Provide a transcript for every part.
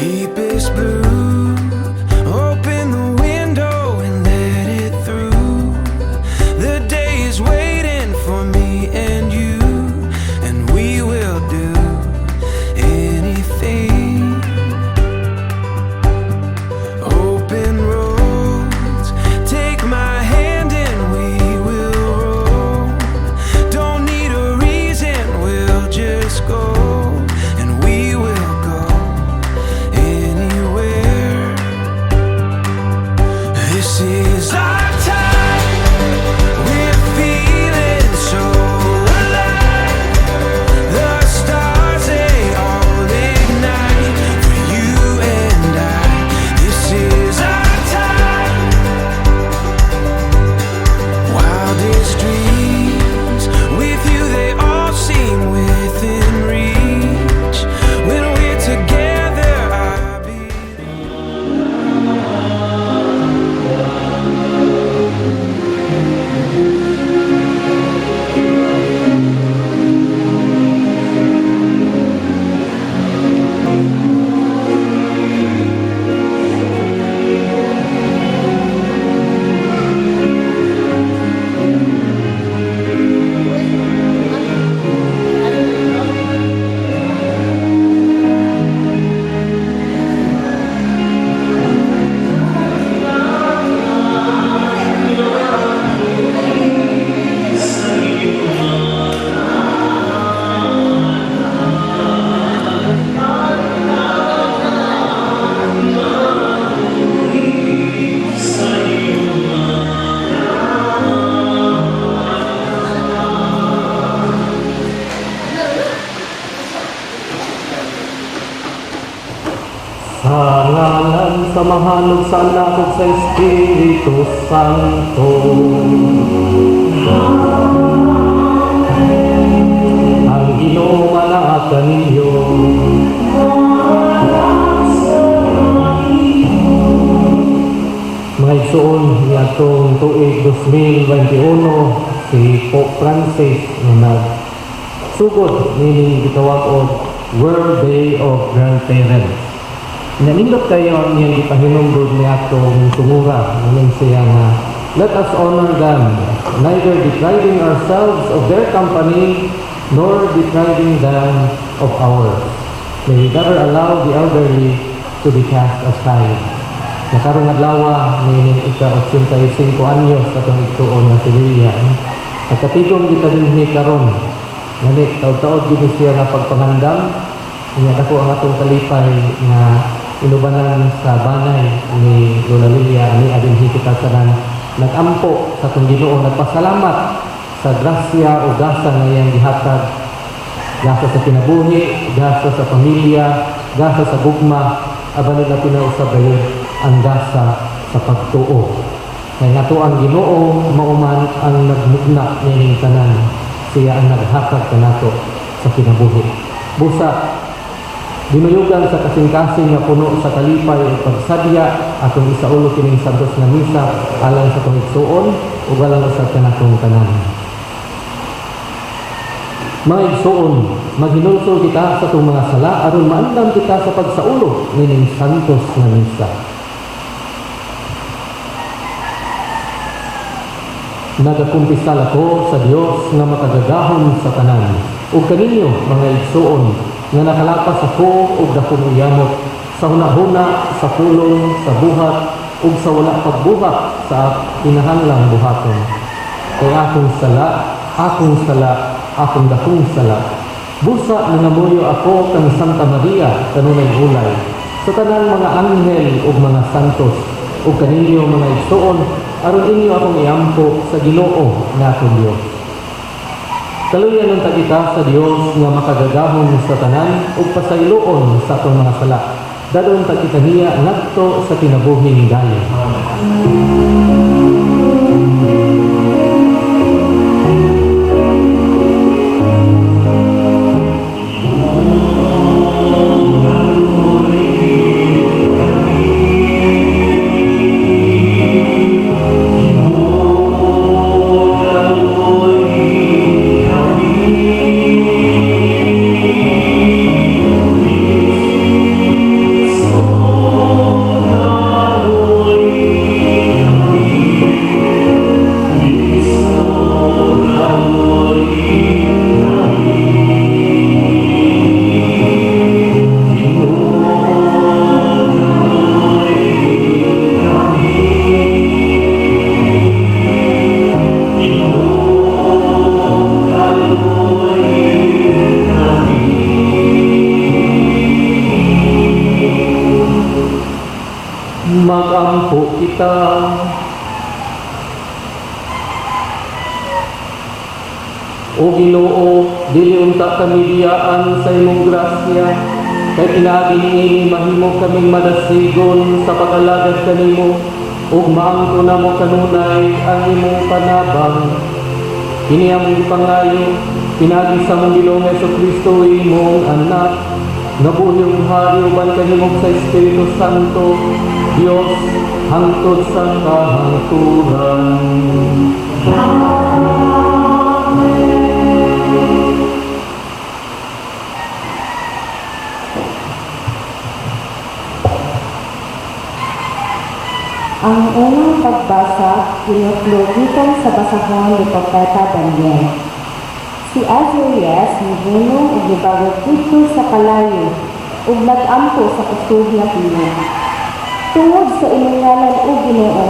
deepest blue. Open the window and let it through. The day is waiting for me and you, and we will do anything. Open roads, take my hand and we will roam. Don't need a reason, we'll just go. This is our time, we're feeling so alive. The stars, they all ignite for you and I. This is our time, wildest dreams. With you they all seem within reach. When we're together I believe. Sa ngalan sa mahalog sa anak ug sa Espiritu Santo. Ang Ginoo manaakan ninyo. Mga igsoon niadtong tuig 2021 si Pope Francis nga nagsugod nining gitawag og World Day of Grandparents. Nanindot kayo ang iyang ipahinumdod ni atong sumura namin siya na let us honor them, neither depriving ourselves of their company nor depriving them of ours. May we never allow the elderly to be cast aside. Nakarong adlaw ni ika-85 anyos atong igtuon nga si Lilian. At katigong kita dinhi karon. Nganit taud-taud gid siya nga pagpangandam. Inya dako ang atong kalipay nga inubanan sa banay ni Lola Lilia ni adin kita tanan nagampo sa atong Ginoo, nagpasalamat sa grasya o gasa nga iyang gihatag, gasa sa kinabuhi, gasa sa pamilya, gasa sa gugma, aban nila pinausab dayon ang gasa sa pagtuo. Kaya nato ang Ginoo mauman ang nagmugna nining tanan, siya ang naghatag kanato sa kinabuhi. Busa dinuyugan sa kasing-kasing nga puno sa kalipay o pagsadya atong isaulo kining santos nga misa alang sa pangigsuon ug alang sa kanatong tanan. Mga igsuon, maghinulsol kita sa itong mga sala aron maandam kita sa pagsaulo nining santos nga misa. Nagakumpisal ako sa Dios nga makagagahon sa tanan ug kaninyo mga igsuon nga nakalapas ako ug dakong iyamot sa hunahuna, sa pulong, sa buhat ug sa wala pagbuhat sa kinahanglang buhaton. Kay akong sala, akong dakong sala. Busa nangamuyo ako kang Santa Maria kanunay hulay. Sa tanang mga anghel ug mga santos ug kaninyo mga igsuon aron inyo akong iampo sa Ginoo nga atong Dios. Kaluyan ng tagita sa Dios nga makagagahon sa tanan ug pasayloon sa atong mga sala. Dadon tagita niya ngadto sa kinabuhing dayon. So magampo kita. O Ginoo, dili unta kami diyaan sa imong grasya, kay pinaging ini mahimo kaming madasigon sa pag-alagad kanimo, ug maangko namo kanunay ang imong panabang. Kini among gipangayo, pinagi sa mong Ginoong Jesucristo imong anak, nga buhing hari uban kanimo sa Espiritu Santo, Dios hangtod sa kahangturan. Ang unang pagbasa, pinuklugitan sa basahon ni Propeta Daniel. Si Azarias nibuno ug gibawag dito sa kalayo ug nag-ampo sa kusog nga tingog. Tungod sa imong ngalan o Ginoo,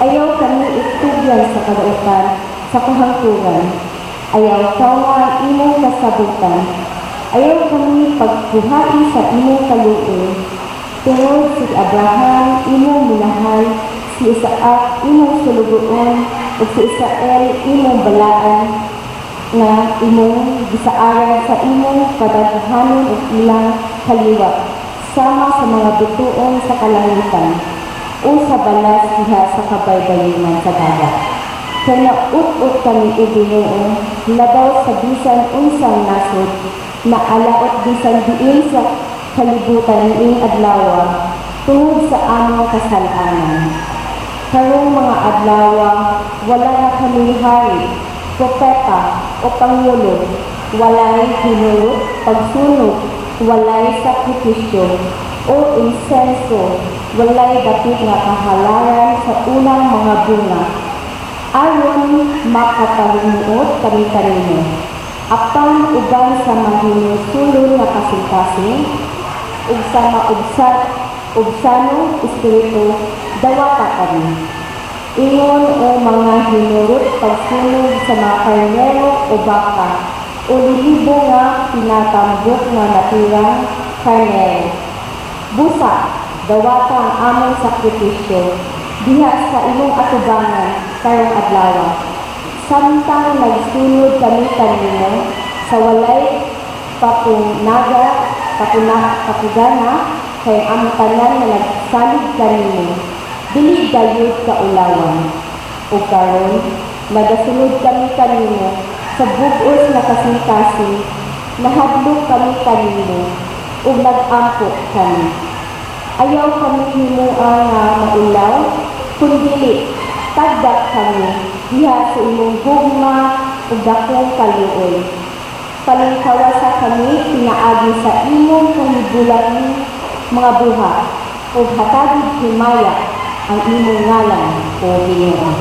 ayaw kami itugyan sa kadautan sa kahangturan. Ayaw kawa imong kasabutan. Ayaw kami pagbuhati sa imong kaluoy. Tungod si Abraham imong minahal, si Isaac imong sulugoon, ug si Israel imong balaan, nga imong gisaaran sa imong kadaghanon ug ilang kaliwat, sama sa mga butuon sa kalangitan, o sa balas diha sa kabaybayonan sa dagat. Kaya naut-ut kami o Ginoo, labaw sa bisan unsang nasod, na alaot bisan diin sa kalibutan ning adlaw tungod sa among kasalanan. Karong mga adlaw, wala na kami hari, propeta o pangulo, walay hinurot, pagsunog, walay sakripisyo o insenso, walay dapit nga kahalaran sa unang mga bunga. Aron makapalimuot kami kanino, apan uban sa mahinusulong nga kasing-kasing, ug sa maubsanong espiritu, dawata kami. Ingon o mga hinurot pagsunog sa mga karnero o baka, o lilibo nga tinatambok nga naturang karnero. Busa, dawata ang among sakripisyo, diha sa imong atubangan karong adlaw. Samtang nagsunod kami kanino sa walay papugana kay ang tanan na nagsalig kanino, dili gayud kaulawan. O karon, nagasunod kami kanino sa bugos na kasing-kasing, nahadlok kami kanino, ug nag-ampo kami. Ayaw kami himuha nga maulaw, kundi tagdak kami diha sa imong gugma ug dakong kaluoy. Palingkawasa kami pinaagi sa imong kalibulan mga buha ug hatagid himaya ang imong ngalan o Ginoo.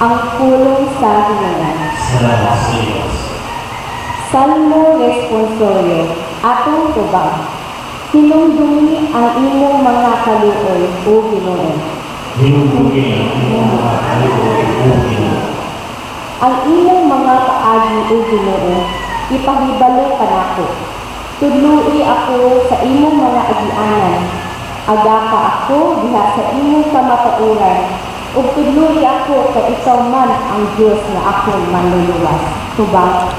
Ang pulong sa Ginoo. Salamat sa Diyos. Salmo responsorio, atong tubag. Hinumdumi ang imong mga kaluoy o Ginoo. Hinumdumi ang imong mga kaluoy o Ginoo. Ang imong mga paagi o Ginoo, ipahibalo kanako. Tudloi ako sa imong mga agianan. Aga ka ako diha sa imong kamatauran. Ug tudloi ako ka ikaw man ang Dios nga akong manluluwas. Tubag.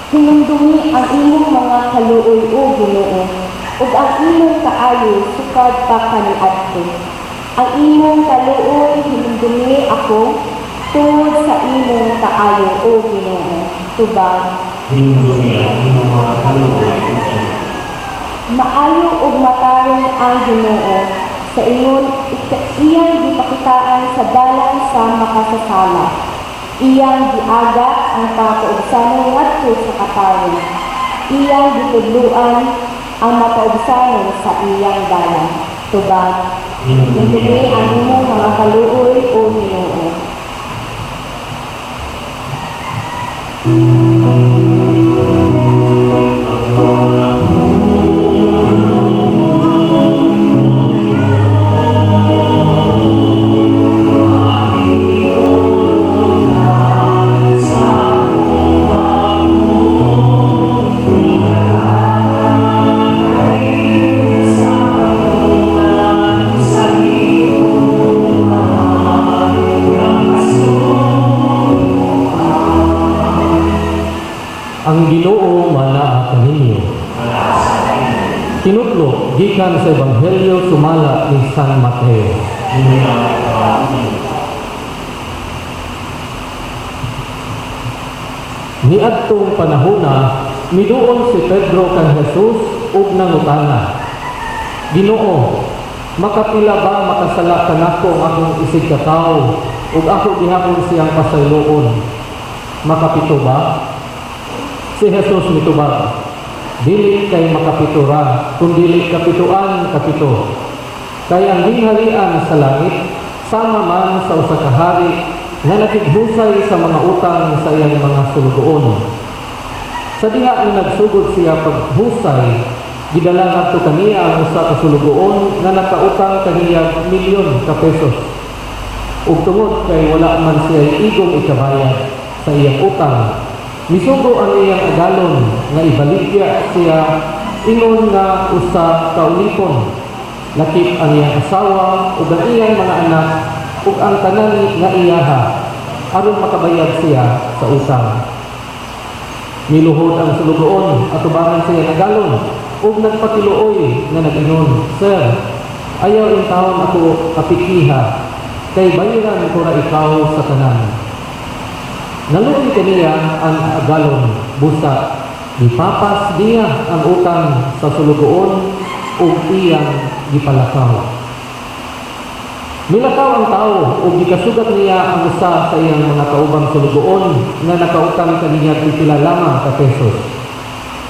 Hinumdumi ang imong mga kaluoy o Ginoo, ug ang imong kaayo sukad pa kaniadto. Ang imong kaluoy hinumdumi ako tungod sa imong kaayo o Ginoo. Tubag. Hinumdumi ang imong mga kaluoy o Ginoo. Maayo ug matarong ang Ginoo sa ingon iyang gipakitaan sa dalan sa makasasala. Iyang giaga ang pagkaubsanon ngadto sa katawan. Iyang gitudluan ang mapaubsanon sa iyang dalan. Tubag. Hinumdumi ang imong mga kaluoy o Ginoo. Ginoo manaa kaninyo. Kinutlo gikan sa Ebanghelyo sumala ni San Mateo. Niadtong panahona, miduol si Pedro kang Jesus ug nangutana, Ginoo, makapila ba makasala kanako ang akong isig ka tawo ug ako gihapon siyang pasayloon? Makapito ba? Si Jesus mitubag, dili kay makapito ra, kundi kapituan kapito. Kay ang gingharian sa langit sama man sa usa ka hari nga nakighusay sa mga utang sa iyang mga sulugoon. Sa diha ni nagsugod siya paghusay, gidala ngadto kaniya ang usa ka sulugoon nga nakautang kaniya milyon ka pesos. Ug tungod kay wala man siya igong ikabayad sa iyang utang, misugo ang iyang agalon nga ibaligya siya ingon nga usa ka ulipon. Lakip ang iyang asawa ug ang iyang mga anak ug ang tanan nga iyaha aron makabayad siya sa utang. Niluhod ang sulugoon at ubangan siya nagalon ug nagpatiluoy nga nag-ingon, Sir, ayaw in taon ako kapikiha kay bayaran ko na ikaw sa tanan. Naluoy kaniya ang agalon busa gipapas diya ang utang sa sulugoon ug iyang gipalakaw. Nilakaw ang tao ug gikasugat niya ang usa sa iyang mga kaubang sulugoon nga nakautang kaniya pipila lamang ka pesos.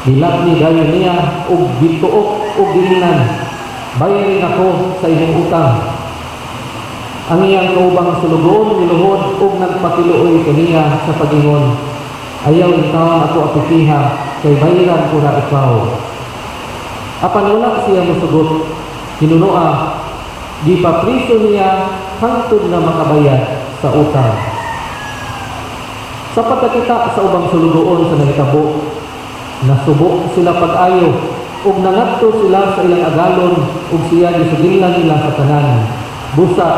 Dilapni dayon niya ug gituok ug giingnan, bayarin ako sa inyong utang. Ang iyang kaubang sulugoon niluhod ug nagpatiluoy kaniya sa pagingon, ayaw ikaw ako apikiha kay bayaran ko na ikaw. Apan wala siya mosugot, hinunoa, gipapriso niya hangtod na makabayad sa utang. Sa pagkakita sa ubang sulugoon sa nahitabo, nasubo sila pag-ayo ug nangadto sila sa ilang agalon ug siya gisugilan nila sa tanan. Busa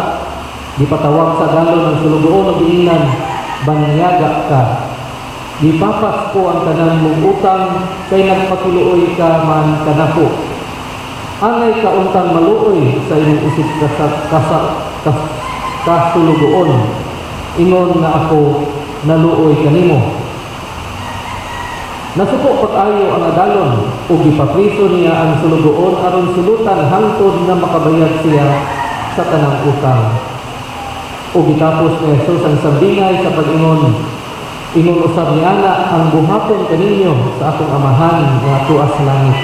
gipatawag sa agalon ang sulugoon ug giingnan, banyaga ka. Gipapas ko ang tanan mong utang kay nagpatuloy ka man kanako. Angay kauntang maluoy sa inyong isip kasulugoon. Ingon na ako naluoy kanimo. Nasuko pag-ayo ang agalon ug gipapriso niya ang sulugoon aron sulutan hangtod na makabayad siya sa tanang utang. Ug gitapos ni Jesus ang sambingay sa pag-ingon, ingon usab ni ana ang buhaton kaninyo sa akong amahan nga tuas sa langit.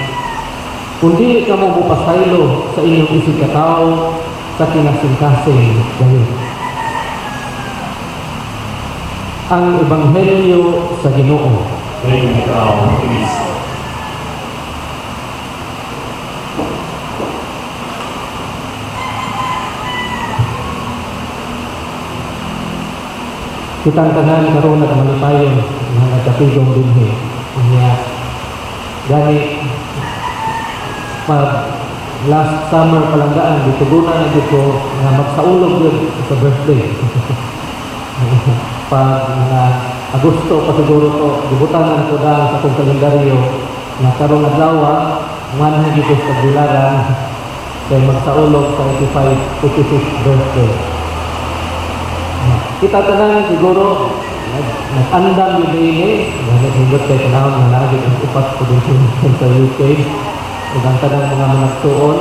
Kung dili ka mo bupasaylo sa inyong isig katao sa kinasingkasing gayon. Ang Ebanghelyo sa Ginoo. Praise God, Kristo. Kitang tanan karon at malipayon nga nagkatugong dinhi. Kanya gani pag last summer palanggaan gitugunan na dito nga magsaulog yun sa birthday. Pag Agosto pa siguro to gibutanan ko dahil sa akong kalendaryo na karong adlaw man dito sa Bilaran kay magsaulog sa 85th birthday. Kita tanan siguro nag-andam yung day gamit yung birthday kanahon na naging ang upat ko din sa UK. Ug ang tanang mga managtuon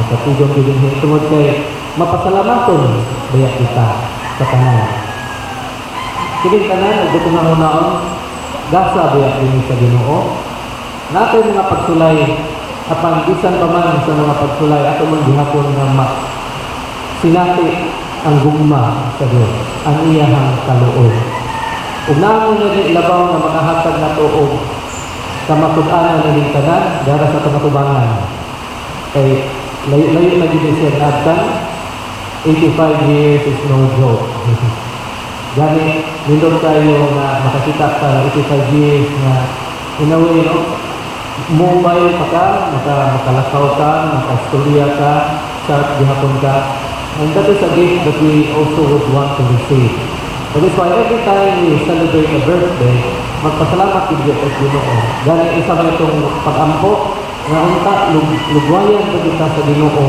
nakatugong din tungod kay mapasalamaton baya kita sa tanan. Kini tanan ug dito nga unaon gasa baya din sa Ginoo. Nato mga pagsulay apan bisan pa man sa mga pagsulay ato man gihapon nga sinati ang gugma sa Dios, ang iyahang kaluoy. Ug naamon nga labaw nga makahatag nato og kamatud-anan ng tanan dara sa kamatubangan. Kay layo na gid siya nagtan 85 years is no joke. Gani nindot tayo na makakita sa 85 years na in a way, no? Mobile pa ka, makalakaw ka, makastorya ka, sa gihapon ka. And that is a gift that we also would want to receive. That is why every time we celebrate a birthday, magpasalamat kita sa Ginoo. Gani isa man itong pag-ampo nga unta lugwayan pa kita sa Ginoo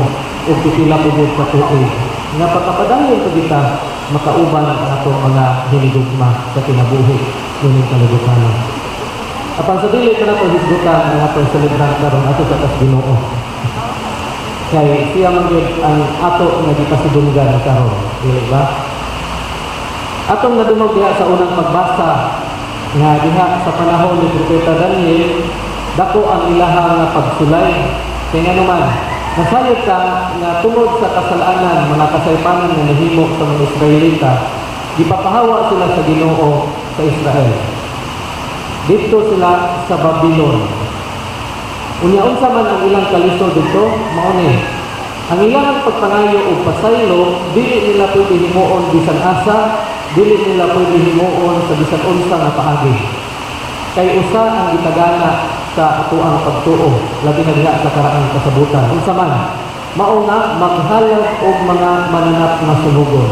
ug pipila pugod ka tuig. Nga pagkapadayon pa kita makauban ang atong mga hinigugma sa kinabuhi nining kalibutan. Apan sa dili pa nato hisgutan ang atong celebrant karon ato sa tas Ginoo. Kaya siya man gyud ang ato nga gipasidunggan karon, dili ba? Atong nadumog diha sa unang pagbasa nga diha sa panahon ni Propeta Daniel, dako ang ilahang nga pagsulay. Kaya naman, nasayod ka nga tungod sa kasalanan mga kasaypanan nga nahimo sa mga Israelita, gipapahawa sila sa Ginoo sa Israel. Dito sila sa Babylon. Unya-unsa man ang ilang kalisod dito, mao ni ang ilang pagpangayo o pasaylo, dili nila pwede himuon bisan asa, dili nila pwede himuon sa bisan unsa nga paagi. Kay usa ang gitagana sa atuang pagtuo, labi na diha sa karaang kasabutan. Unsa man, mao nga maghalad og mga mananap nga sunugon.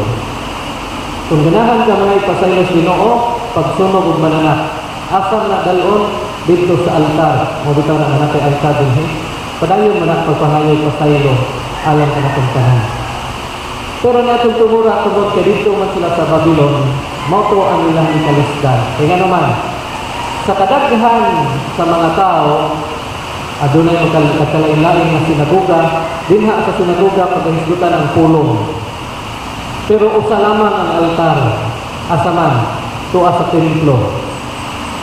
Kung ganahan ka mga ipasaylo sa Ginoo, pagsunog og mananap, asa na dalon dito sa altar. Mo bitaw na natay altar dinhi. Padayon man ang pagpahayoy pasaylo alang ka natong tanan. Pero natong tumura tungod kay dito man sila sa Babylon, mao to ang ilang ikalasdan. Kaya naman, sa kadaghan sa mga tao, adunay magkalain-lain na sinagoga, dinha sa sinagoga paghisgutan ang pulong. Pero usa lamang ang altar, asa man, tuwa sa templo.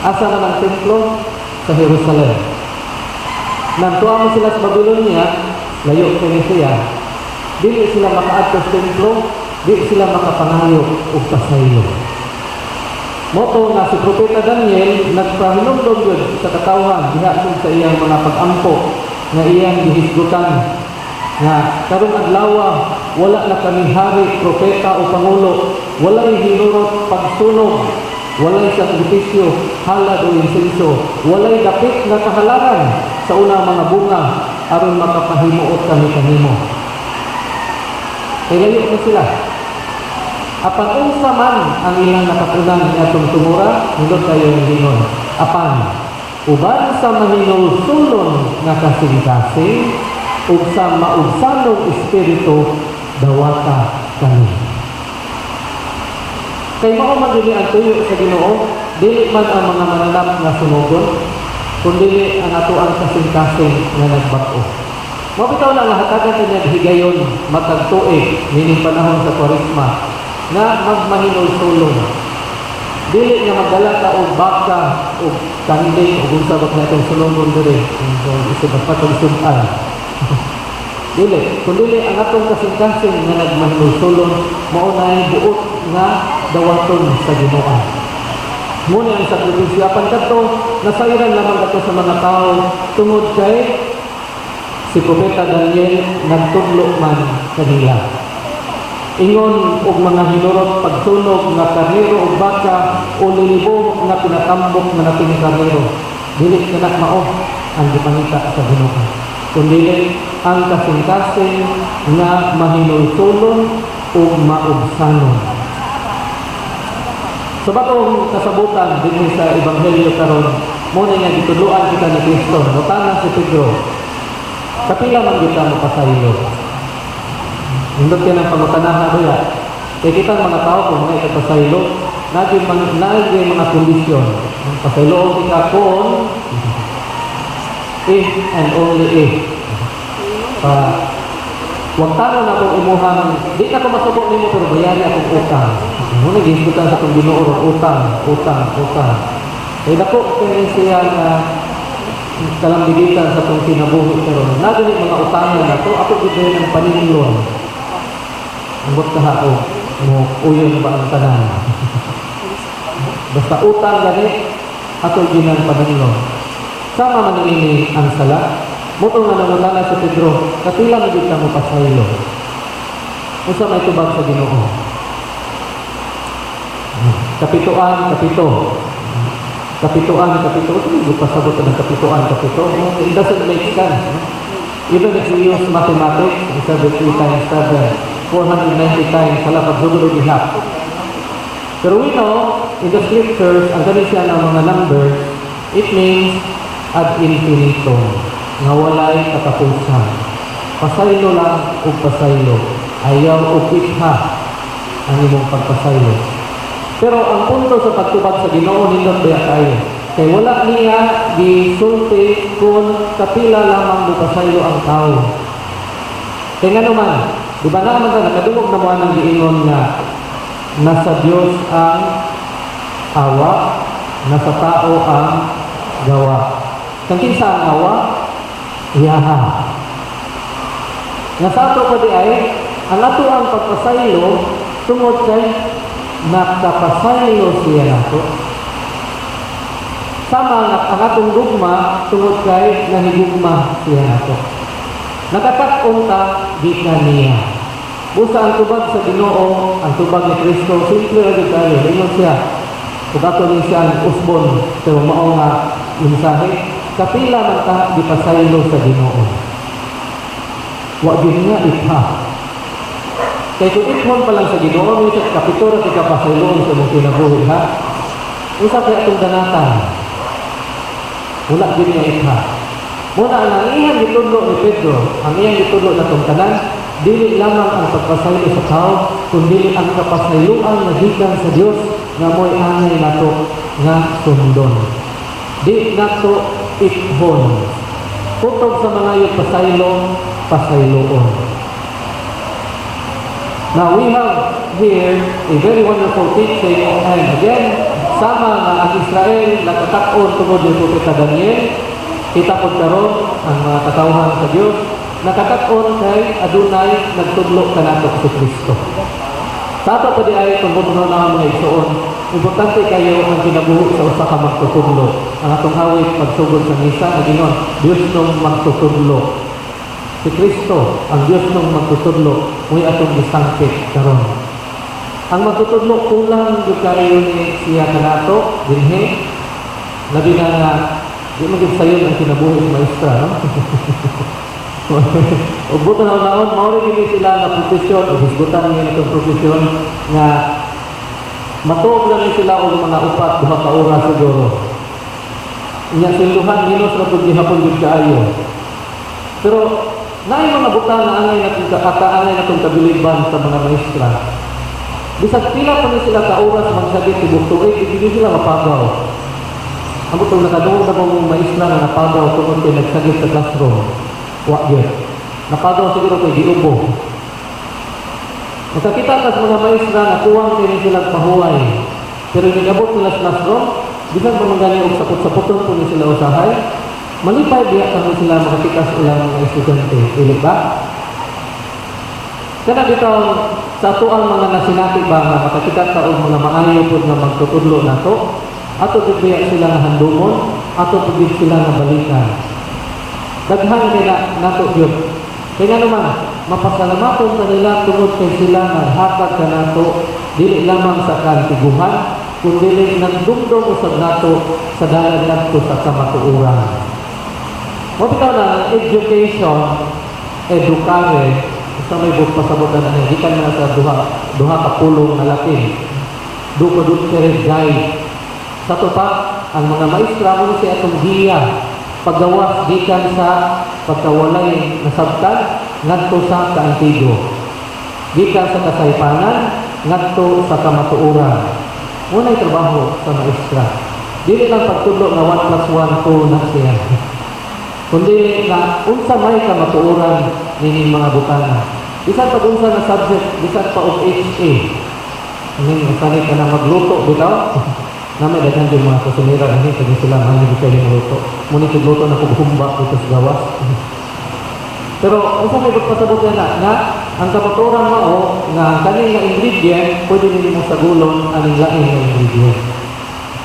Asa man ang templo? Sa Jerusalem. Nang tuwa mo sila sa Babylonia, layo kini siya, dili sila makaadto sa templo, di sila makapangayo og pasaylo. Moto nga si Propeta Daniel nagpahinumdom yun sa katawhan diha sa iyang mga pag-ampo nga iyang gihisgutan nga karong adlaw wala na kami hari, propeta o pangulo, walay hinurot pagsunog, walay sakripisyo, halad o insenso, walay dapit na kahalaran sa unang mga bunga aron makapahimuot kami kanimo. Kaya layo na sila. Apan unsa man ang ilang nakapunan ni atong tumura, nindot kayo ng lingon. Apan, uban sa mahinulsulon nga kasing-kasing, ug sa maugsanong espiritu, dawata kami. Kay mao man dili ang tuyo sa Ginoo, dili man ang mga mananap nga sunugon, kundi ang ato ang kasing-kasing nga nagbag-o. Mabitaw lang lahatagan niya higayon matag tuig nining panahon sa Kwaresma na magmahinul-sulong. Dili nga magdala ka og baka og kanding og unsa ba kay atong sulungon diri. So isip pa tong sunan. Dili, kundi ang atong kasing-kasing nga nagmahinul-sulong mao nay buot nga dawaton sa Ginoo. Muna ang sakripisyo apan kadto nasayran lamang kadto sa mga tao tungod kay si Propeta Daniel nagtudlo man kanila. Ingon og mga hinurot pagsunog nga karnero o baka o lilibong nga pinatambok nga nating karnero. Dili kanak mao ang gipangita sa Ginoo. Kundi ang kasing-kasing nga mahinulsulon o maubsanon. Sa batong kasabutan din sa Ebanghelyo karon, muna nga gitudloan kita ni Kristo. Mutana si Pedro, kapila man kita mapasaylo. Nindot ka ng pangutanahan doya. Kaya kita mga tao kung mga ikapasaylo, naging mga kondisyon. Pasaylo kita kung if and only if. Huwag tanong na kung imuhang, di na ko masubok nimo pero bayari akong utang. Muna gisbutan sa kong Ginoo utang. Kaya dako kaya siya na kalambigitan sa itong kinabuhi pero nagalit mga utangan na ito ako gudin ng paninilon ambot ka ako mo uyon ba ang tanan basta utang gani ato ginan paninilon sama man ini ang sala muto nga namutana sa Pedro kapila mo dito mo pasaylo usa may tubag sa Ginoo kapituan pasabot ng kapituan. It doesn't make sense. Even if you use mathematics, instead of 3 times 7, 490 times, wala pagsugulo ihap. Pero we know, in the scriptures, ang ganit siya ng mga numbers, it means ad infinitum, nga walay katapusan. Pasaylo lang o pasaylo. Ayaw o kitha ang imong pagpasaylo. Pero ang punto sa pagtubag sa Ginoo nindot baya kayo. Kay wala niya gisulti kung kapila lamang mupasaylo ang tao. Kaya nga naman, di ba naman ka nakadungog na mga ng giingon nga nasa Diyos ang awa, nasa tao ang gawa. Kung kinsa ang awa? Yaha. Nga sa ato pa di ay, ang ato ang pagpasaylo, tungod kay nakapasaylo siya nato. Sama ang atong gugma, tungod kay nahigugma siya nato. Nakatakon ka, di ka niya. Busa ang tubag sa Ginoo, ang tubag ni Kristo, simple ra gyud kayo. Ingon siya, kung ato ni siya ang usbon, pero mao nga mensahe, kapila man ka di pasaylo sa Ginoo. Wa gyud nga itha. Kaya kung ithon pa lang sa Ginoo, may sa kapituro at ikapasayloon sa mong kinabuhi, ha? Usa kaya itong ganatan. Wala gyud nga itha. Muna ang iyang gitudlo ni Pedro, ang iyang gitudlo na itong tanan, dili lamang ang pagpasaylo sa tao, kundi ang kapasayloan na gikan sa Dios nga mo'y angay nato nga sundon. Di nato ithon. Putog sa mga yung pasaylo, pasayloon. Now we have here a very wonderful teaching, and again, sama nga ang Israel nakatakon tungod ni Propeta Daniel, kita po karon ang mga katawhan sa Dios nakatakon kay adunay nagtudlo kanato si Kristo. Sa ato pa di ay kung buno na mga igsoon, importante kayo ang kinabuhi sa usa ka magtutudlo. Ang atong awit pagsugod sa misa nga ginon, Dios nung magtutudlo. Si Kristo, ang Dios nung magtutudlo, muy atong gisangkit karon. Ang magtutudlo kulang gyud kayo ni siya kanato dinhi. Labi na nga di mo gyud sayon ang kinabuhi ni maestra, no? O buto na naon, mauri gini sila na profesyon, o hisgutan nila itong profesyon nga matuog lang sila o mga upat, duha ka oras siguro. Inya silduhan, minus na po gihapon yun kaayo. Pero, naay mga butang na angay na itong kabiliban sa mga maestra. Bisag pila pa ni sila ka oras magsagit tibuk-tugay, hindi sila mapagaw. Ang butong nakadungog na mga maestra na napagaw kung kung nagsagit sa classroom. Wa yun. Napagaw siguro ko'y giubo. Nakakita ka sa mga maestra na kuwang rin silang pahuway. Pero nagabot nila sa classroom, bisan pa magani og sapot-sapoton po ni sila usahay, malipay biya kami sila makatikas ulang mga estudyante. Ilig ba? Kana dito sa ato ang mga nasinati ba nga makakita ka og mga maayo po nga magtutudlo na to, ato biya sila nga handumon, ato biya sila nga balikan. Daghan kay nato yun. Kaya naman, mapasalamaton sa nila tungod kay sila naghatag ka nato, dili lamang sa kantiguhan, kundi nagdumdum usab nato sa dalan nato sa kamatuoran. Mabitaw na, education, educare, sa may book pasabotan na gikan na sa duha ka pulong na Latin. Ducere guide. Sa to pa, ang mga maestra mo si atong giya paggawas gikan sa pagkawalay nasabtan ngadto sa kaantigo. Gikan sa kasaypanan ngadto sa kamatuoran. Unay trabaho sa maestra. Dili lang pagtudlo nga 1 + 1 2 na siya. Kundi na unsa may kamatuoran nining mga butana. Bisan pag unsa na subject, bisan pa og HA. Ning sanay ka na magluto bitaw. Namay daghan yung mga kusinira ani kag sila man hindi kayo magluto. Muni tigluto na kog humba dito sa gawas. Pero unsa may pasabot na ang kamatuoran mao nga kaning nga ingredient pwede nimo sagulon aning lain nga ingredient.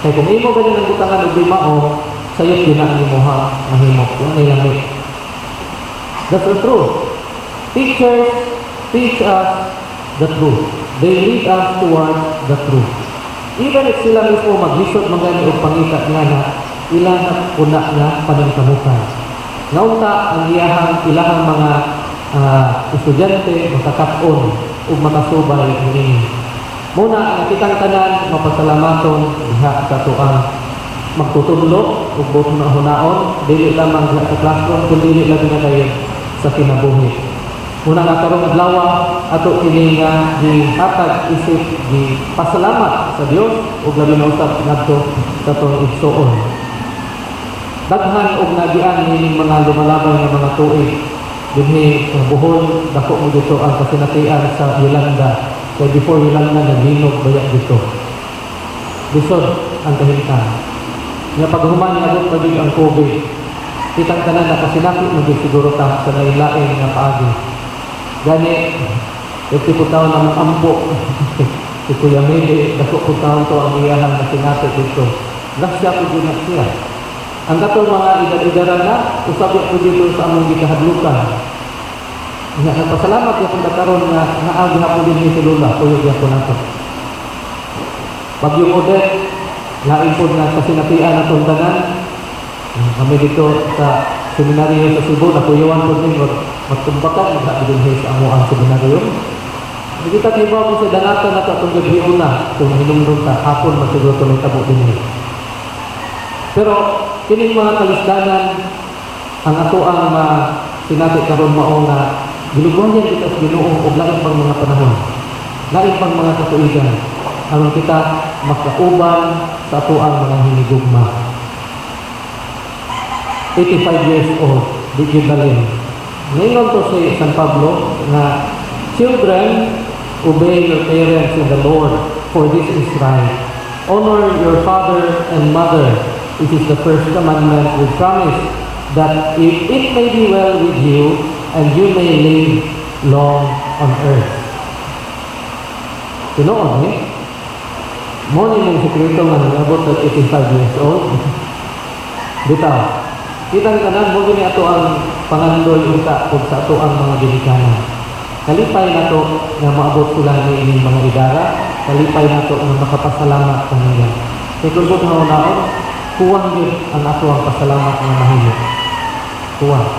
Kaya kung imo ganyan ang butangan og lima o sayop yun na nimo ha mahimo. Yung may lamit. That's the truth. Teachers teach us the truth. They lead us towards the truth. Even if sila mismo maglisod magani og pangita nga na ilang na puna nga paningkamutan. Naunta ang ilahang mga estudyante makakat-on ug makasubay ini. Muna, kitang tanan, mapasalamaton, diha sa tuang magtutulog, ug buot na hunaon, dili lamang diha sa classroom, kundi dili lang na kayo sa kinabuhi. Muna nga karong adlaw, ato kini nga gihatag isip, pasalamat sa Dios, ug labi na usab ngadto sa tong igsuon. Daghan og nagian nining mga lumalabay nga mga tuig. Dinhi sa Bohol, dako mo dito ang kasinatian sa Yolanda. Kaya before Yolanda, naglinog bayak dito. Bisod ang kahimtang. Nga paghuman niya abot pagig ang COVID, kitang tanan na kasinati magsiguro ta sa lain-lain nga paagi. Gani, iti po taon na ampo. Si Kuya Mede, dako po taon to ang iyahan na sinati dito. Lasya po din siya. Ang katong mga edad-edaran na, usabot po dito sa among gikahadlukan. Nagpasalamat yung pagkakaroon na naagi hapon din ni si Lula, tuyog yan po nato. Bagyong Odette, lain po na kasinatian na tundanan. Kami dito sa seminaryo sa Cebu, nakuyawan po din, magtumbakan, magkakabinhin sa amuang seminaryo. Hindi kita tiba po sa danata na katong gabi una, kung hinumdum ta, hapon masiguro tuloy tabo din. Pero, kining mga kalisdanan, ang ato ang sinati karon mao nga gilubuhan kita sa Ginoo og lain pang mga panahon, lain pang mga katuigan, aron kita makauban sa ato ang mga hinigugma. 85 years old, di gibalin. Ngayon to si San Pablo na children, obey your parents in the Lord, for this is right. Honor your father and mother. It is the first commandment with promise that if it may be well with you and you may live long on earth. Tinoon Morning mong sekreto nga nangabot sa 85 years old. Bitaw, kitang tanan mo gini ato ang pangandoy unta kung sa ato ang mga ginikanan. Kalipay na to na maabot sila ni ining mga idara, kalipay na to na makapasalamat kanila. Kung kung naon, kuwang yun ang ato ang pasalamat na mahimo. Kuwang.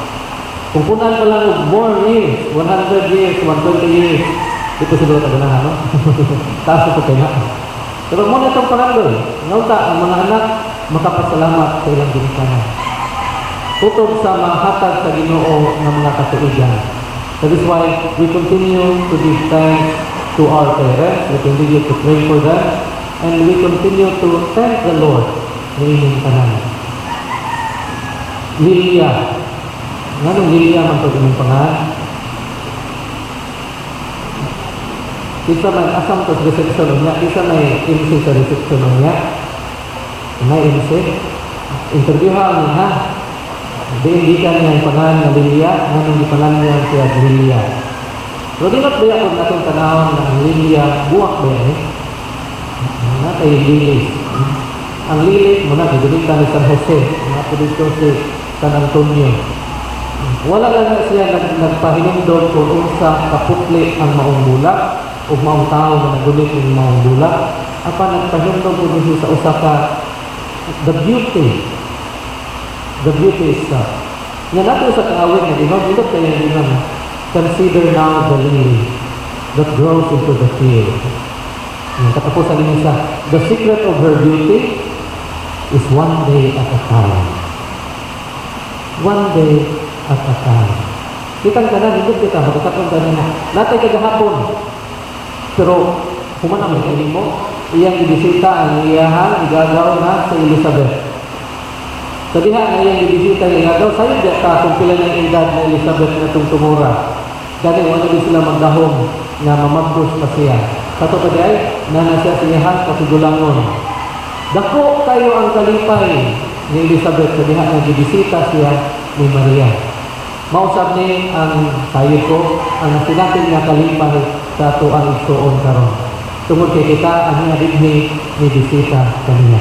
Kung kunan pa lang more years, 100 years, 120 years, ito siguro taganahan, no? Taas ito kayo na. Pero muna itong pangandoy, nauta ang mga anak makapasalamat sa ilang ginikanan. Tutok sa mahatag sa Ginoo ng mga katuigan. That is why we continue to give thanks to our parents, we continue to pray for them, and we continue to thank the Lord ng inyong tanan. Lilia. Nganong Lilia man ito inyong pangalan? Isa man asam to sa reception niya, isa may MC sa reception niya. May MC. Interviewhan niya ha. Hindi ka niya ang pangalan na Lilia, nganong di pangalan niya siya Lilia. Pero di ba't baya kung natin tanawang na ang Lilia, buwak ba yan eh? Natay Lilis. Ang Lilis muna, bibigyan ni San Jose, mga po dito si San Antonio. Wala lang na siya nagpahinom doon kung unsa kaputli ang maong bulak o maong tao na nagulit ng maong bulak. Apa nagpahinom doon kung siya sa Osaka, the beauty is nga natin sa kaawit na diba, dito kayo din consider now the lily that grows into the field. Katapusan din sa the secret of her beauty is one day at a time. One day at a time. Kitang kanan, hindi kita, magkakatong kanan na natay kagahapon. Pero, humanang may mo, iyang ibisita ang iyahan, igagaw na sa Elizabeth. Sabihan na iyang ibisita ang igagaw, sayo diya ka kung pila ng edad na Elizabeth na itong tumura. Dahil wala din sila magdahong na mamagdos pa siya. Kato pa diya, na siya sa iyahan, kasigulangon. Dako kayo ang kalipay ni Elizabeth, sabihan na ibisita siya ni Maria. Mausap ni ang sayo ko, ang sinatin niya kalipay sa ito ang igsuon karon. Tungod kay kita, ang hinabig ni bisita kaniya.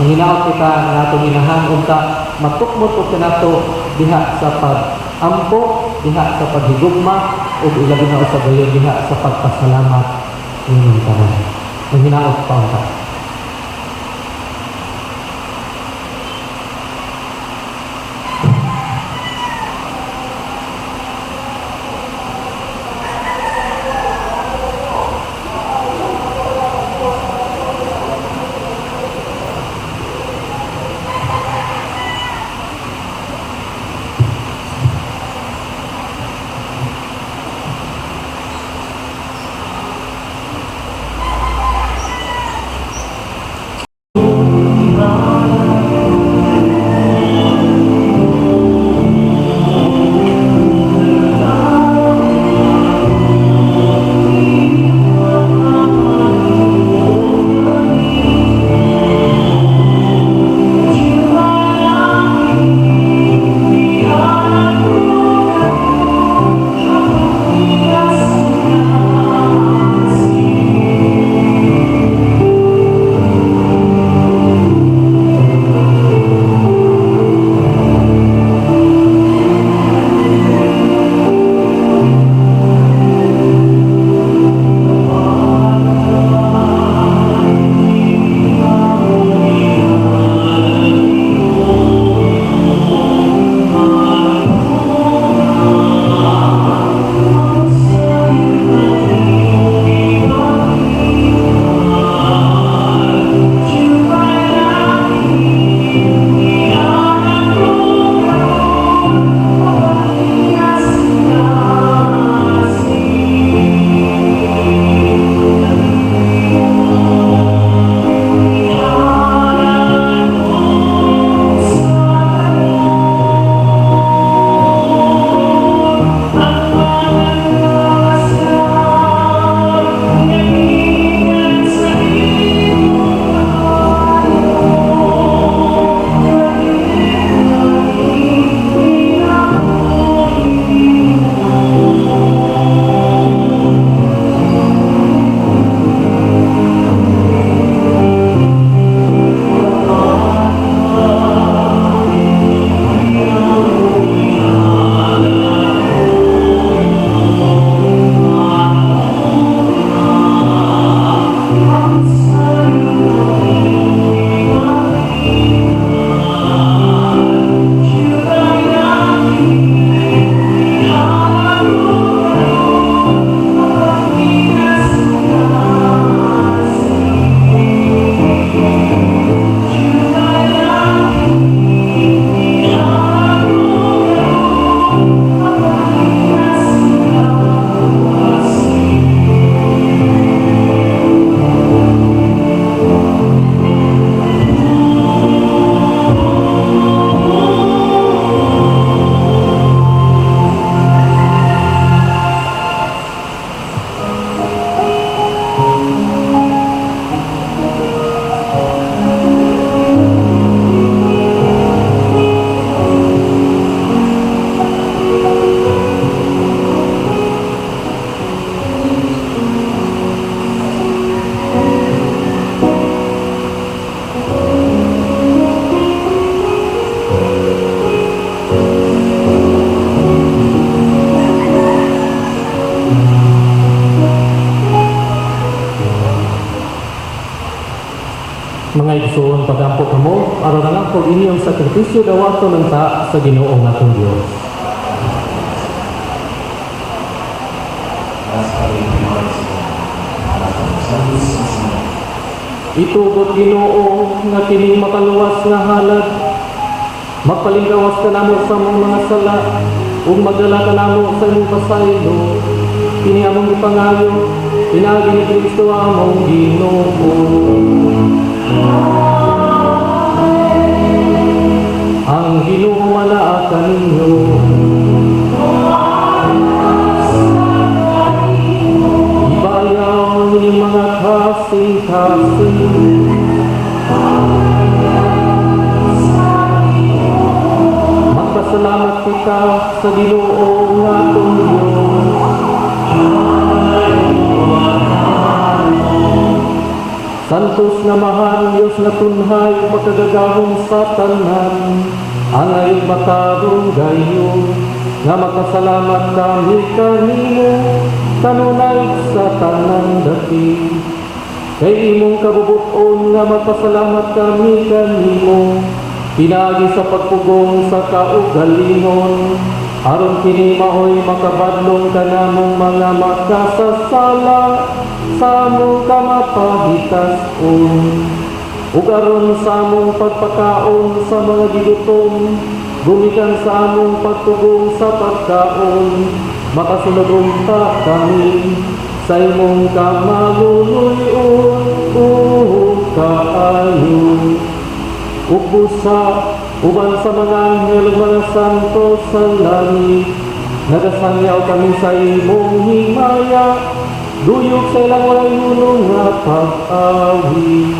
Ang hinaot kita ang atong inahan, unta, matukmot o kinato diha sa pag-ampo, diha sa paghigugma, o ilagin na sa gayon diha sa pagpasalamat ng tanan. Ang hinaot pa unta. Mga igsoon, pagampo kamo, aron na lang po inyong sakripisyo dawato ng sa Ginoo natong Dios. Itugot Ginoo nga kining makaluwas nga halad, magpalinggawas ka namo sa among mga sala, ug magdala ka namo sa imong pasaylo, kini among ipangayo, pinagi ni Kristo among Ginoo. Ang Ginoo manaa kaninyo. Ibayaw ni mga kasing-kasing. Magpasalamat kita sa Ginoo nga atong Diyos. Santos nga mahal Diyos na tunhay pagkagagahong sa tanan, ang ayong matarong gayon, nga makasalamat kami kanimo, kanunay sa tanan dati. Kay imong kabubuton nga magpasalamat kami kanimo, pinagi sa pagpugong sa kaugalingon, aron kini maoy makabadlong ka namong mga makasasala sa among kamapahitas-on. Ug aron sa among pagpakaon sa mga gidutom, gumikan sa among pagtugong sa pagkaon, makasunod ta kami sa imong kamaluluyon kaayo. Ug busa uban sa mga anghel ug mga santo sa langit, nagasangyaw kami sa imong himaya, duyok sa ilang walay hunong nga pag-awit.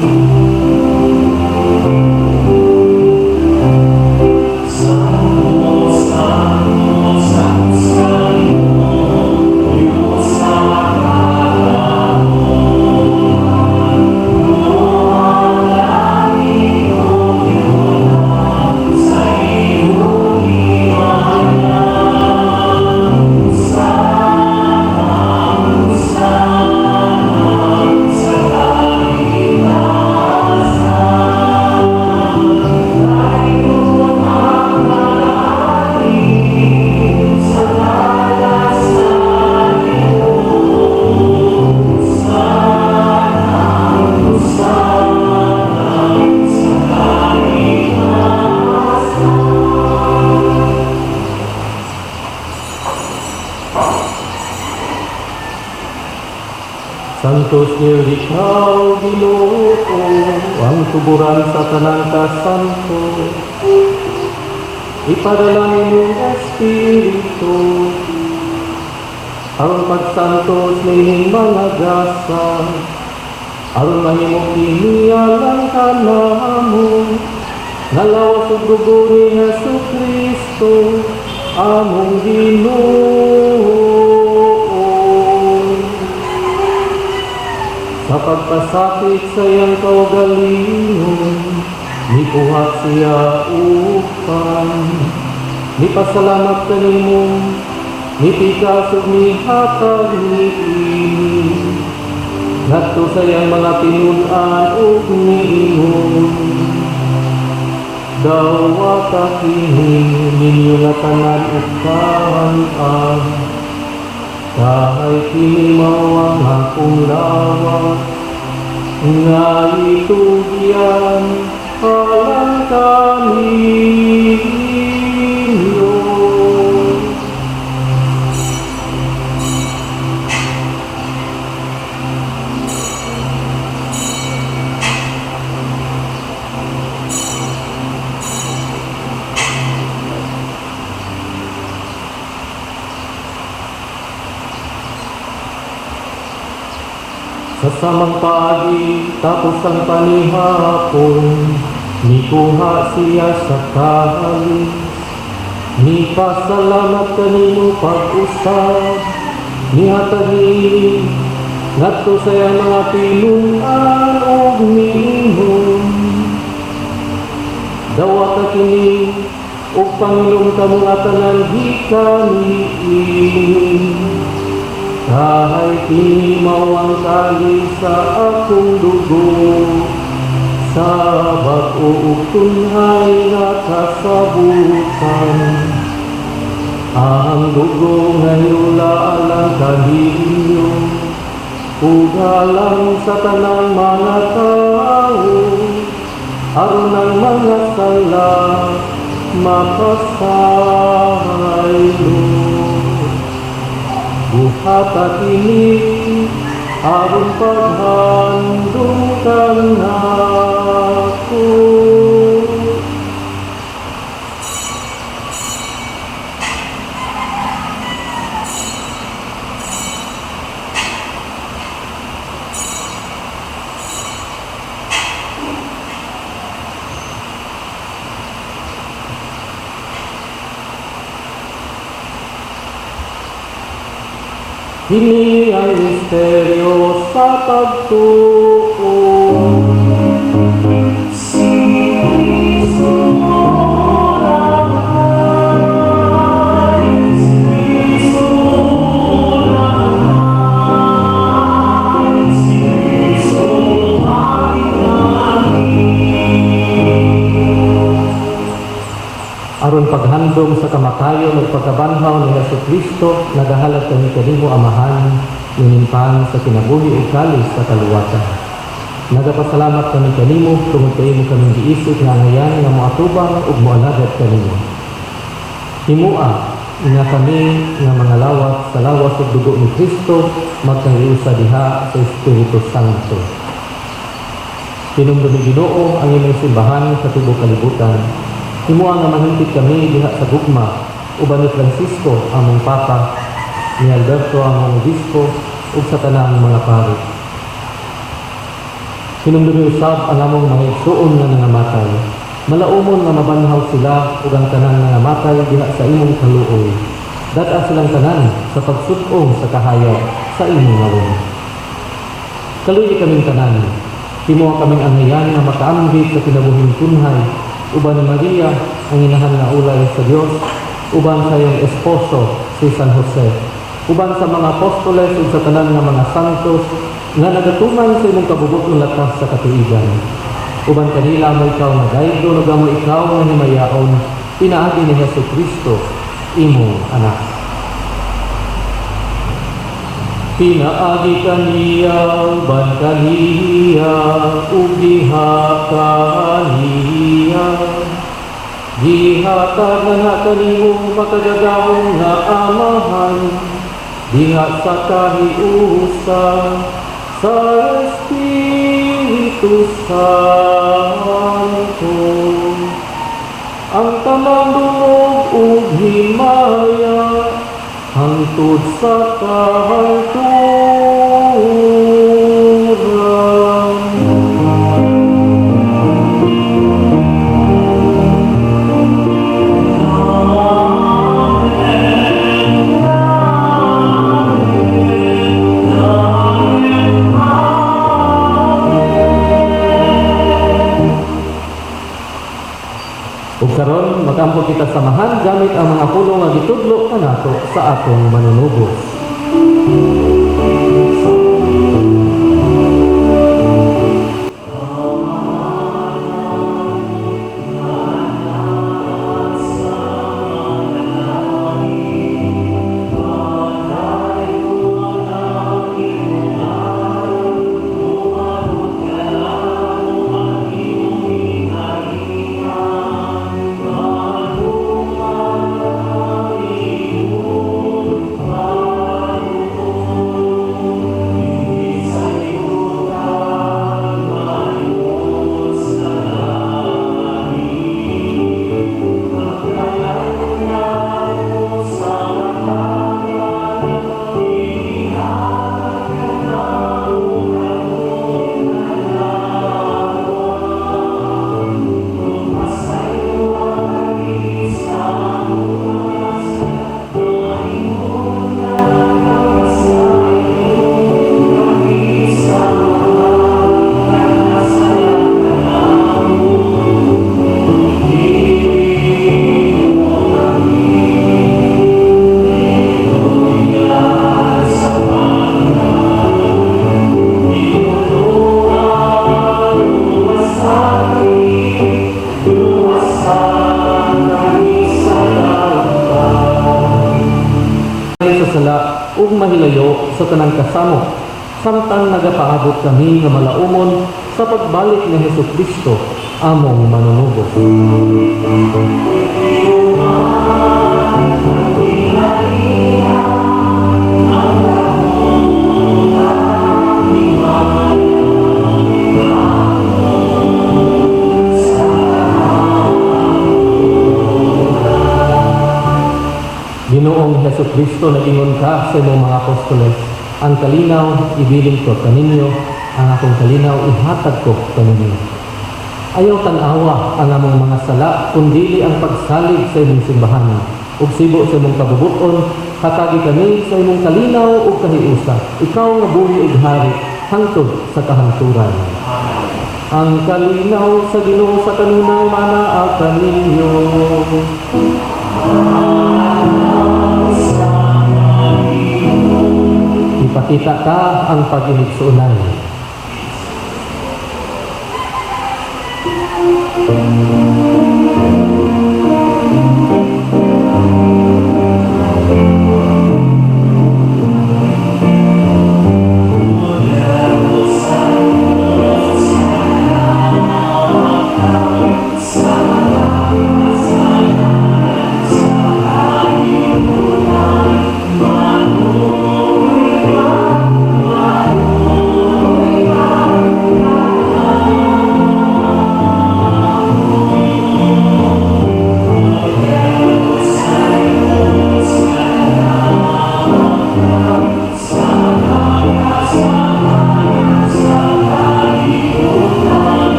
Santos niyo ikaw, Ginoo, ang tuburan sa tanang kasanto. Ipadala ninyong Espiritu, aron pagsantos nining mga gasa, aron mahimong inialang ka namo, nalawas ug dugo ni Jesucristo, among Ginoo. Sa pagpasakit sa iyang kaugalingon, nibuhat siya upan. Nipasalamat kanimo, nipikas ug nihatag niini. Ngadto sa iyang mga pinun-an ug niingon. Dawata kini ninyo nga tanan ug kahan-an. Kahit kini mawang akong lawas, nga itugyan alang kami inyo. Sa samang paagi, tapos ang panihapon, nikuha siya sa kahalis. Nipasalamat kanino pag-usab, nihatagi, ngadto sa iyang mga pinunan ug niingon. Dawa ka kini, ug Panginoon ka mga tanan gikan niini. Kahit kini mawang kali sa akong dugo, sa bag-o ug tunhay nga kasabutan. Ang dugo nga hinula alang kaninyo, ug alang sa tanang mga tao, aron ang mga sala mapasaylo. Buhata kini aron paghandong kang nako. Kini ang misteryo sa pagtuo. Aron paghandom sa kamatayon ug pagkabanhaw ni Jesucristo, nagahalad kami kanimo Amahan, ninimpang sa kinabuhi ug kalis sa kaluwatan. Nagapasalamat kami kanimo tungod kay mo kaming giisip nga ngayan nga moatubang ug moalagad kanimo. Himua nga kami nga mga lawat sa lawas ug dugo ni Kristo magkahiusa diha sa Espiritu Santo. Pinumdumi Ginoo ang imong simbahan sa tibuok kalibutan. Himua nga mahingpit kami diha sa gugma, uban ni Francisco among Papa, ni Alberto among Obispo, ug sa tanang mga pari. Hinumdumi usab ang among mga igsuon nga nangamatay. Malaumon nga mabanhaw sila ug ang tanan nga namatay diha sa imong kaluoy. Dat-a silang tanan sa pagsud-ong sa kahayag sa imong ngawon. Kaluoy kaming tanan. Himua kaming anghayan nga makaambit sa kinabuhing tunhay, uban ni Maria ang inahan nga ulay sa Dios, uban sa iyong esposo si San Jose, uban sa mga apostoles ug sa tanan nga mga santos nga nagatuman sa imong kabubuton latas sa katuigan. Uban kanila mo ikaw nga gaydo ug amo ikaw nga himayaon pinaagi ni Jesucristo imong anak. Pinaagi kaniya, ban kaniya, ug diha kaniya. Dihatag na kanimong makagagawong nga Amahan, diha sa kahiusa sa Espiritu Santo. Ang tamang dungog ug himaya hangtod sa kahaturan. Ug karon mag-ampo kita samahan gamit ang mga pulong nga gitudlo kanato sa atong manunubos. sala ug mahilayo sa tanang kasamo, samtang nagapaabot kami nga malaumon sa pagbalik ni Hesukristo, among manunubos. Ginoong Hesukristo, nagingon ka sa imong mga apostoles, ang kalinaw ibilin ko kaninyo, ang akong kalinaw ihatag ko kaninyo. Ayaw tanawa ang among mga sala, kundili ang pagsalig sa imong simbahan, ug sibo sa imong kabubuton, hatagi kami sa imong kalinaw ug kahiusa, ikaw nga buhi ug hari, hangtod sa kahangturan. Ang kalinaw sa Ginoo sa kanunay manaa kaninyo. Ipakita ka ang pag-inigsuunay.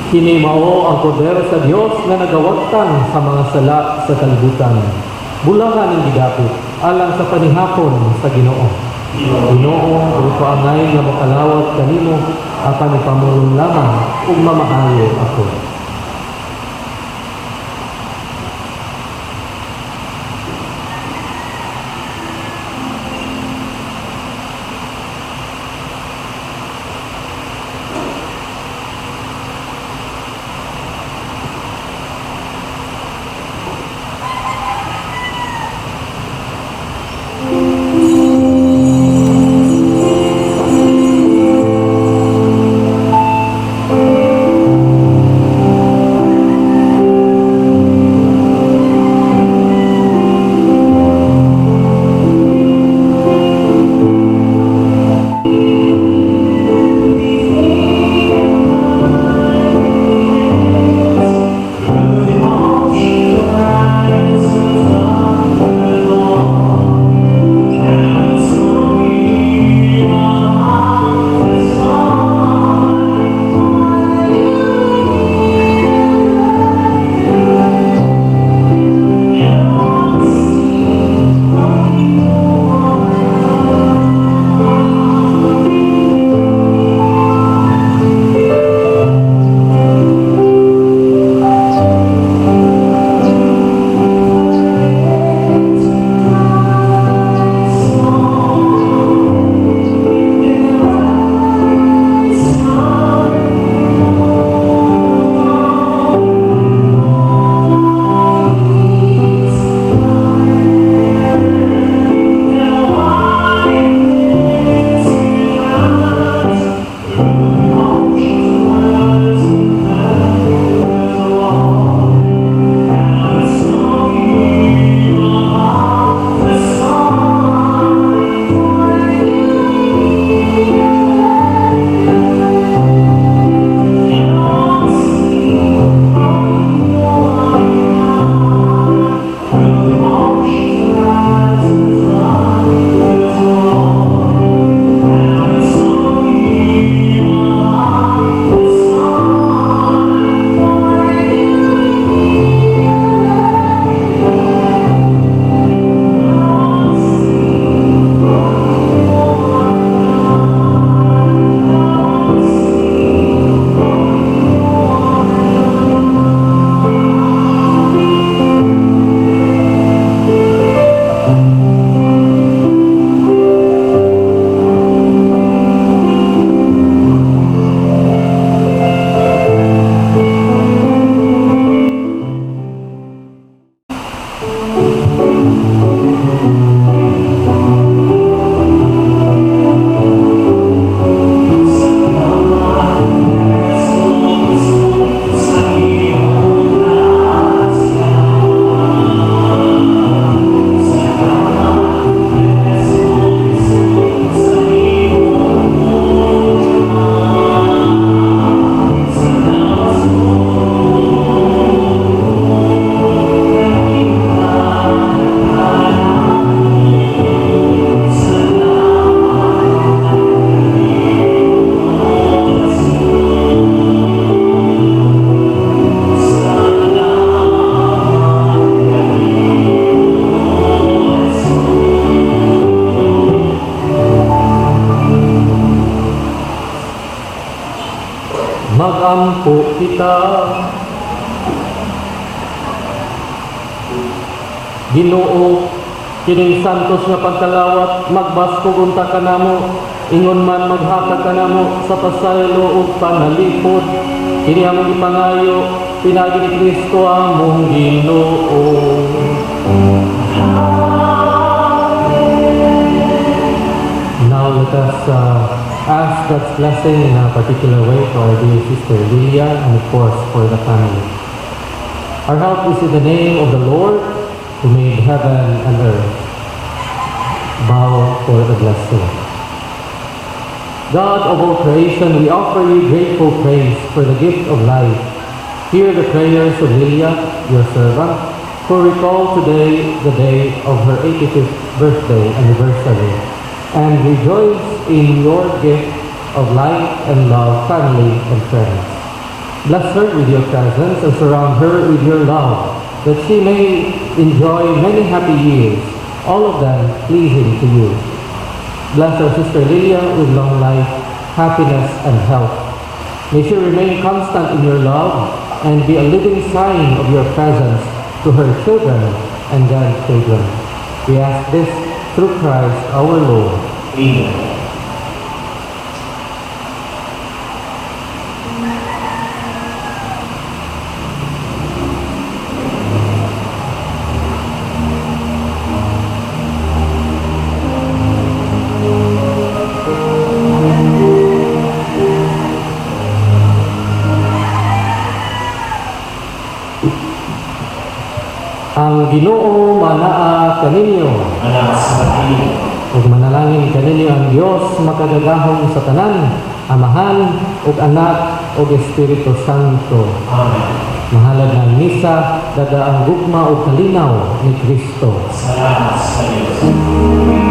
Kini mao ang poder sa Dios nga nagawagtan sa mga sala sa kalibutan. Bulahan ning gidapit alang sa panihapon sa Ginoo. Ginoo, ug paangay nga makalawat kanimo apan ipamulong lamang ug mamaayo ako. Ampo kita. Ginoo, kining santos nga pagkalawat, magbaskog unta ka namo, ingon man maghatag ka namo sa pasaylo ug panalipod. Kini among ipangayo, pinagi ni Kristo among Ginoo. Now let us ask God's blessing in a particular way for our dear sister Lilia and of course for the family. Our help is in the name of the Lord who made heaven and earth. Bow for the blessing. God of all creation, we offer you grateful praise for the gift of life. Hear the prayers of Lilia, your servant, who recall today the day of her 85th birthday anniversary, and rejoice in your gift of life and love, family and friends. Bless her with your presence and surround her with your love, that she may enjoy many happy years, all of them pleasing to you. Bless our sister Lilia with long life, happiness, and health. May she remain constant in your love and be a living sign of your presence to her children and grandchildren. We ask this through Christ our Lord. Amen. Ang Ginoo manaa kaninyo, Anak sa atin, ug manalangin kaninyo ang Dios makadagahong sa tanan, Amahan ug Anak ug Espiritu Santo. Amen. Mahalad ng misa, dada ang gugma ug kalinaw ni Kristo. Salamat sa Diyos.